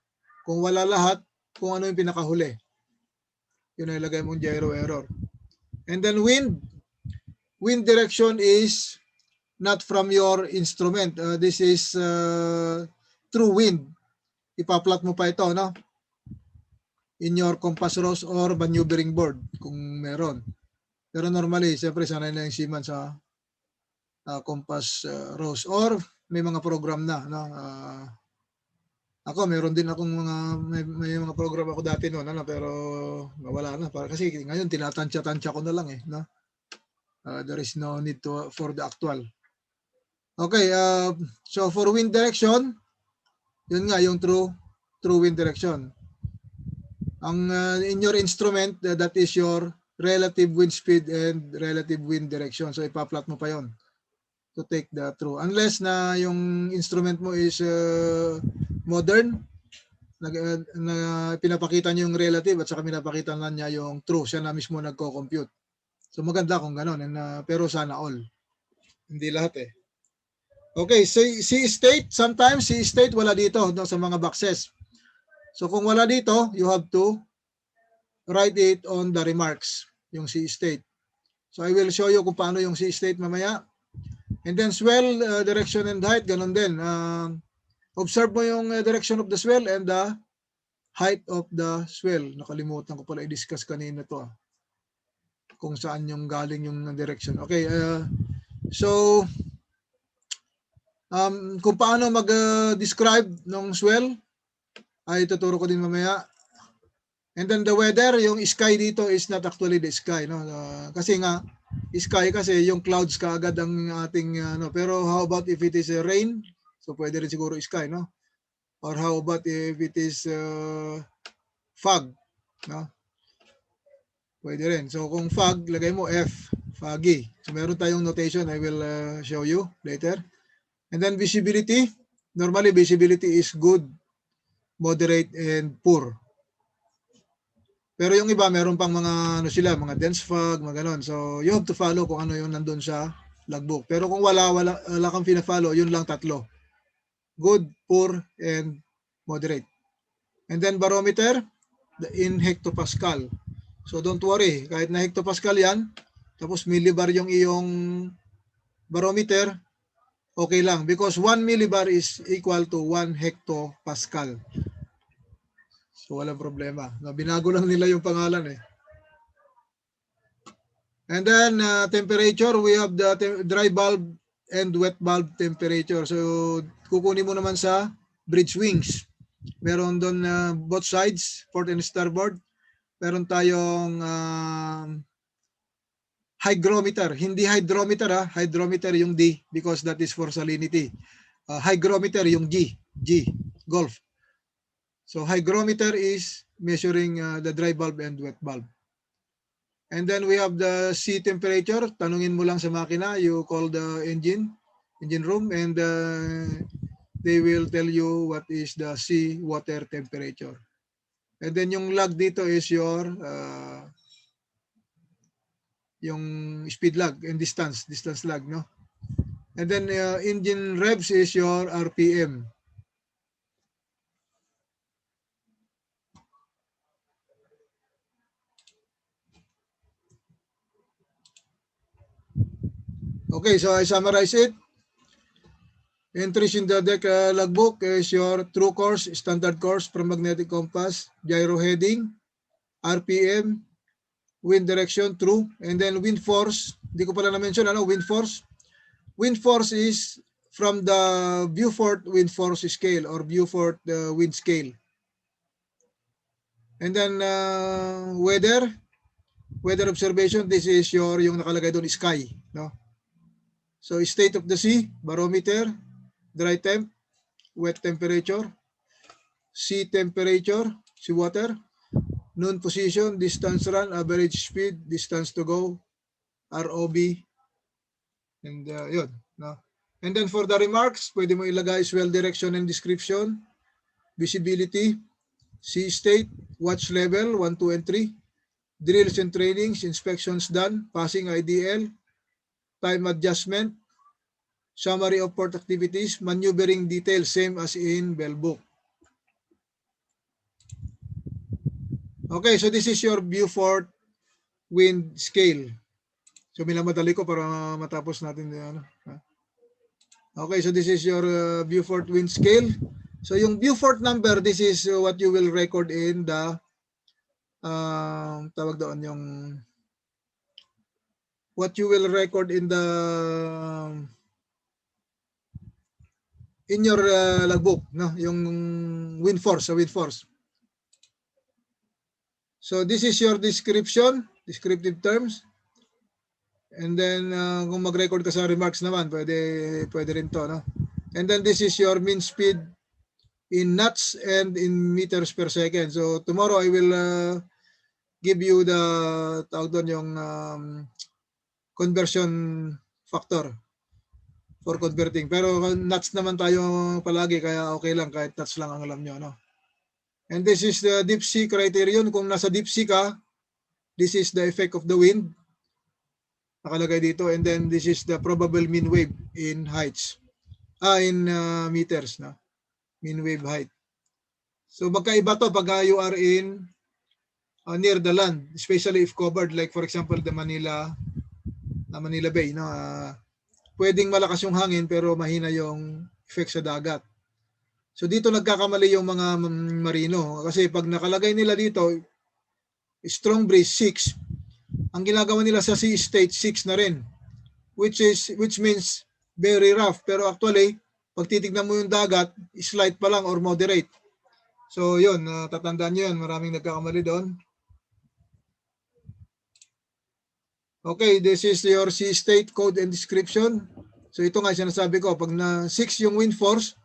Kung wala lahat, kung ano yung pinakahuli. Yun ang ilagay mong gyro error. And then wind direction is not from your instrument. This is true wind. Ipa-plot mo pa ito, no? In your compass rose or maneuvering board kung meron. Pero normally, siyempre sanay na yung seaman sa compass rose or may mga program na, no? Ako meron din akong may mga program ako dati noon, ano, pero wala na para kasi ngayon tinatansya-tansya ko na lang eh, no? There is no need for the actual. Okay, so for wind direction, yun nga yung true wind direction. Ang in your instrument, that is your relative wind speed and relative wind direction. So ipa-plot mo pa yon to take the true. Unless na yung instrument mo is modern, na pinapakita niya yung relative at saka pinapakita na niya yung true. Siya na mismo nagko-compute. So maganda kung gano'n. Pero sana all. Hindi lahat eh. Okay, so sea state. Sometimes sea state wala dito, no, sa mga boxes. So kung wala dito, you have to write it on the remarks, yung sea state. So I will show you kung paano yung sea state mamaya. And then swell direction and height, ganun din. Observe mo yung direction of the swell and the height of the swell. Nakalimutan ko pala i-discuss kanina to. Kung saan yung galing yung direction. Okay, so kung paano mag-describe ng swell ay tuturo ko din mamaya. And then the weather, yung sky dito is not actually the sky, no? Kasi nga sky kasi yung clouds kaagad ang ating pero how about if it is rain? So pwede rin siguro sky, no? Or how about if it is fog, no? Pwede rin. So kung fog, lagay mo F, foggy. So meron tayong notation I will show you later. And then visibility, normally visibility is good, moderate, and poor. Pero yung iba, meron pang mga mga dense fog, mga ganon. So you have to follow kung ano yung nandun sa logbook. Pero kung wala kang pina-follow, yun lang tatlo. Good, poor, and moderate. And then barometer, in hectopascal. So don't worry, kahit na hectopascal yan, tapos millibar yung iyong barometer, okay lang. Because 1 millibar is equal to 1 hectopascal. So walang problema. Binago lang nila yung pangalan eh. And then temperature, we have the dry bulb and wet bulb temperature. So kukunin mo naman sa bridge wings. Meron doon both sides, port and starboard. Meron tayong hygrometer. Hindi hydrometer ha. Hydrometer yung D because that is for salinity. Hygrometer yung G. Golf. So hygrometer is measuring the dry bulb and wet bulb. And then we have the sea temperature. Tanungin mo lang sa makina. You call the engine room, and they will tell you what is the sea water temperature. And then yung log dito is your yung speed log and distance log, no? And then engine revs is your RPM. Okay, so I summarize it. Entries in the deck logbook is your true course, standard course from magnetic compass, gyro heading, RPM, wind direction, true, and then wind force. Hindi ko pala na-mention, wind force. Wind force is from the Beaufort wind force scale or Beaufort wind scale. And then weather observation, this is yung nakalagay doon, sky, no? So state of the sea, barometer, dry temp, wet temperature, sea temperature, sea water, noon position, distance run, average speed, distance to go, ROB, and yun. No? And then for the remarks, pwede mo ilagay swell direction and description, visibility, sea state, watch level 1, 2, and 3, drills and trainings, inspections done, passing IDL, time adjustment, summary of port activities, maneuvering details, same as in Bellbook. Okay, so this is your Beaufort wind scale. So minamadali ko para matapos natin. Okay, so this is your Beaufort wind scale. So yung Beaufort number, this is what you will record in the tawag doon yung what you will record in the in your logbook, no? Yung wind force, wind force. So this is your description, descriptive terms. And then kung mag-record ka sa remarks naman, pwede rin to, no? And then this is your mean speed in knots and in meters per second. So tomorrow I will give you the tawag doon yung conversion factor for converting. Pero knots naman tayo palagi, kaya okay lang kahit knots lang ang alam nyo, no? And this is the deep sea criterion. Kung nasa deep sea ka, this is the effect of the wind. Nakalagay dito. And then this is the probable mean wave in heights. In meters, no? Mean wave height. So magkaiba to pag you are in near the land, especially if covered, like for example the Manila Manila Bay, no? Pwedeng malakas yung hangin pero mahina yung effect sa dagat. So dito nagkakamali yung mga marino kasi pag nakalagay nila dito strong breeze 6, ang ginagawa nila sa sea state 6 na rin, which means very rough, pero actually pag titignan mo yung dagat, slight pa lang or moderate. So yun, tatandaan nyo yun, maraming nagkakamali doon. Okay, this is your sea state code and description. So ito nga sinasabi ko, pag na 6 yung wind force,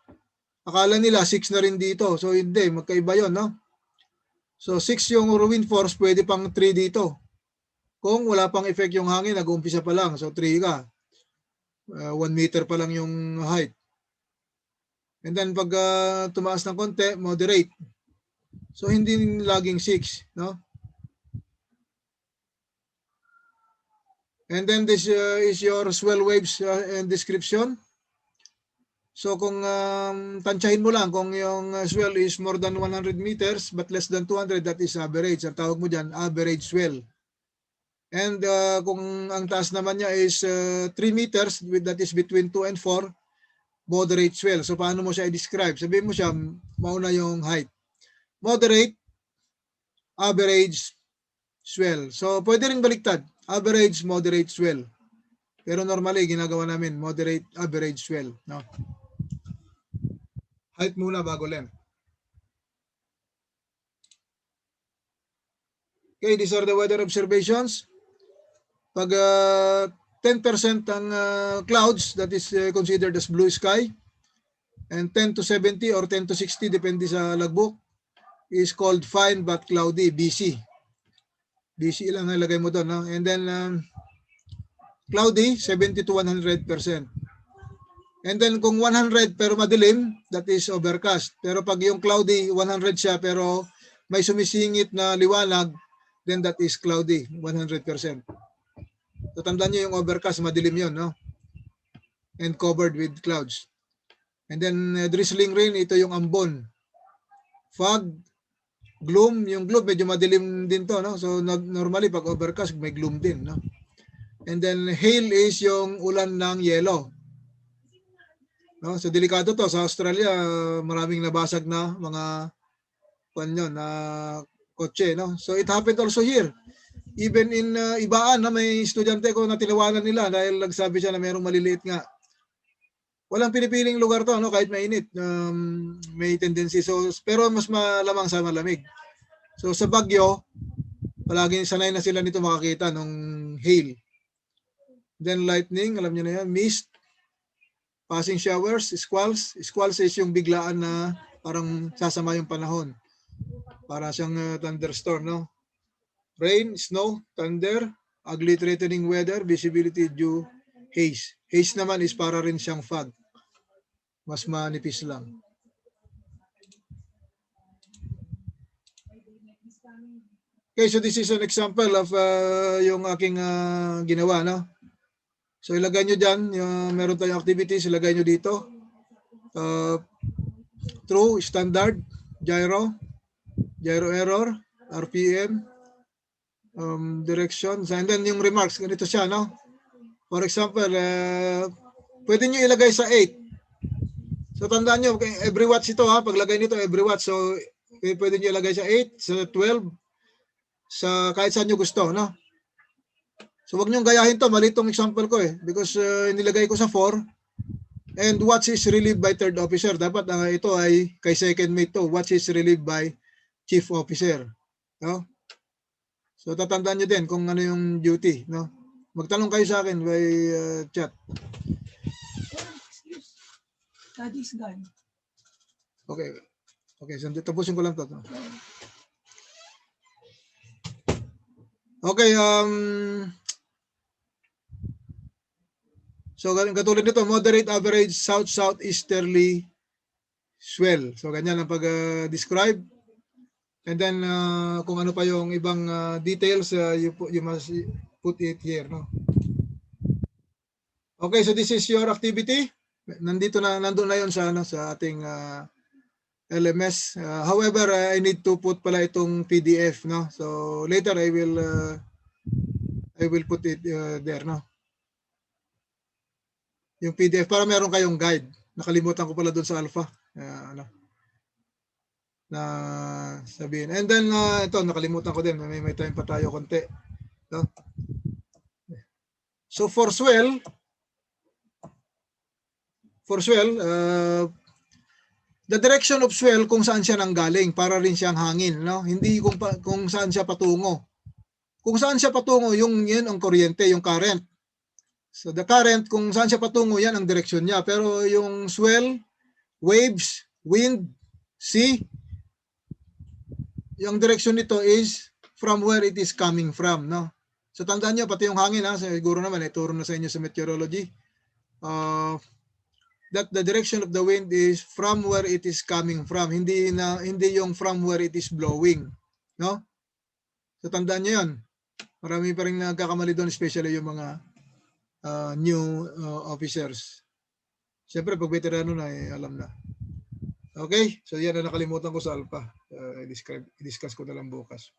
akala nila 6 na rin dito. So hindi, magkaiba yun, no? So 6 yung wind force, pwede pang 3 dito. Kung wala pang effect yung hangin, nag-uumpisa pa lang. So 3 ka. 1 meter pa lang yung height. And then pag tumaas ng konti, moderate. So hindi laging 6, no? And then this is your swell waves and description. So kung tansyahin mo lang, kung yung swell is more than 100 meters but less than 200, that is average. Ang tawag mo dyan, average swell. And kung ang taas naman niya is 3 meters, that is between 2 and 4, moderate swell. So paano mo siya i-describe? Sabihin mo siya, mauna yung height. Moderate, average, swell. So pwede rin baliktad. Average, moderate, swell. Pero normally, ginagawa namin, moderate, average, swell. No? Height muna bago length. Okay, these are the weather observations. Pag 10% ang clouds, that is considered as blue sky. And 10 to 70 or 10 to 60, depende sa logbook, is called fine but cloudy, BC. BC lang nalagay mo doon. No? And then, cloudy, 70 to 100%. And then kung 100 pero madilim, that is overcast. Pero pag yung cloudy, 100 siya pero may sumisingit na liwanag, then that is cloudy, 100%. So tandaan nyo yung overcast, madilim yun, no? And covered with clouds. And then drizzling rain, ito yung ambon. Fog, gloom, yung gloom medyo madilim din to, no? So normally pag overcast, may gloom din, no? And then hail is yung ulan ng yelo. No, so delikado to sa Australia, maraming nabasag na mga na kotse, no. So it happened also here. Even in Ibaan, na may estudyante ko na tinawanan nila dahil nagsabi siya na mayroong maliliit nga. Walang pinipiling lugar to, no, kahit mainit, may tendency. So pero mas malamang sa malamig. So sa Baguio, palaging sanay na sila nito makakita ng hail. Then lightning, alam niyo na yan, mist, passing showers, squalls. Squalls is yung biglaan na parang sasama yung panahon. Para siyang thunderstorm, no? Rain, snow, thunder, ugly threatening weather, visibility due, haze. Haze naman is para rin siyang fog. Mas manipis lang. Okay, so this is an example of yung aking ginawa, no? So ilagay nyo dyan, meron tayong activities, ilagay nyo dito. True, standard, gyro error, RPM, direction, and then yung remarks, ganito siya, no? For example, pwede nyo ilagay sa 8. So tandaan nyo, every watch ito ha, paglagay nito every watch. So pwede nyo ilagay sa 8, sa 12, sa kahit saan nyo gusto, no? So wag niyong gayahin to, mali itong example ko because nilagay ko sa 4 and watch is relieved by third officer. Dapat ito ay kay second mate to. Watch is relieved by chief officer. No? So tatandaan niyo din kung ano yung duty, no? Magtanong kayo sa akin by chat. Okay. Okay, so tapusin ko lang to. Okay, so katulad nito, moderate, average, south-southeasterly swell. So ganyan ang pag-describe. And then kung ano pa yung ibang details, you must put it here, no? Okay, so this is your activity. Nandun na yon sa ating LMS. However, I need to put pala itong PDF, no? So later I will put it there, no? yung PDF para meron kayong guide. Nakalimutan ko pala doon sa alpha. Na sabihin. And then ito nakalimutan ko din, may time pa tayo konti. No? So for swell, the direction of swell kung saan siya nanggaling, para rin siyang hangin, no? Hindi kung saan siya patungo. Kung saan siya patungo, yan ang kuryente, yung current. So the current, kung saan siya patungo, yan ang direksyon niya. Pero yung swell, waves, wind, sea, yung direksyon nito is from where it is coming from, no? So tandaan niyo, pati yung hangin, siguro naman, turo na sa inyo sa meteorology, that the direction of the wind is from where it is coming from, hindi yung from where it is blowing, no? So tandaan niyo 'yon. Marami pa ring nagkakamali doon, especially yung mga new officers. Siyempre pag veterano na alam na. Okay? So yan na nakalimutan ko sa alpha. I-discuss ko na lang bukas.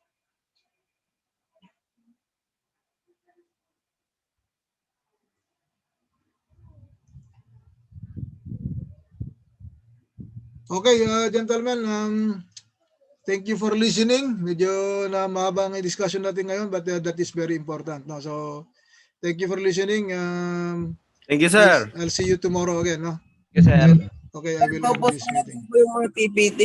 Okay, gentlemen, thank you for listening. Medyo na mahaba ang discussion natin ngayon, but that is very important. No? So, thank you for listening. Thank you, sir. I'll see you tomorrow again. No? Yes, sir. Okay, I will end this meeting. Yung mga PPT.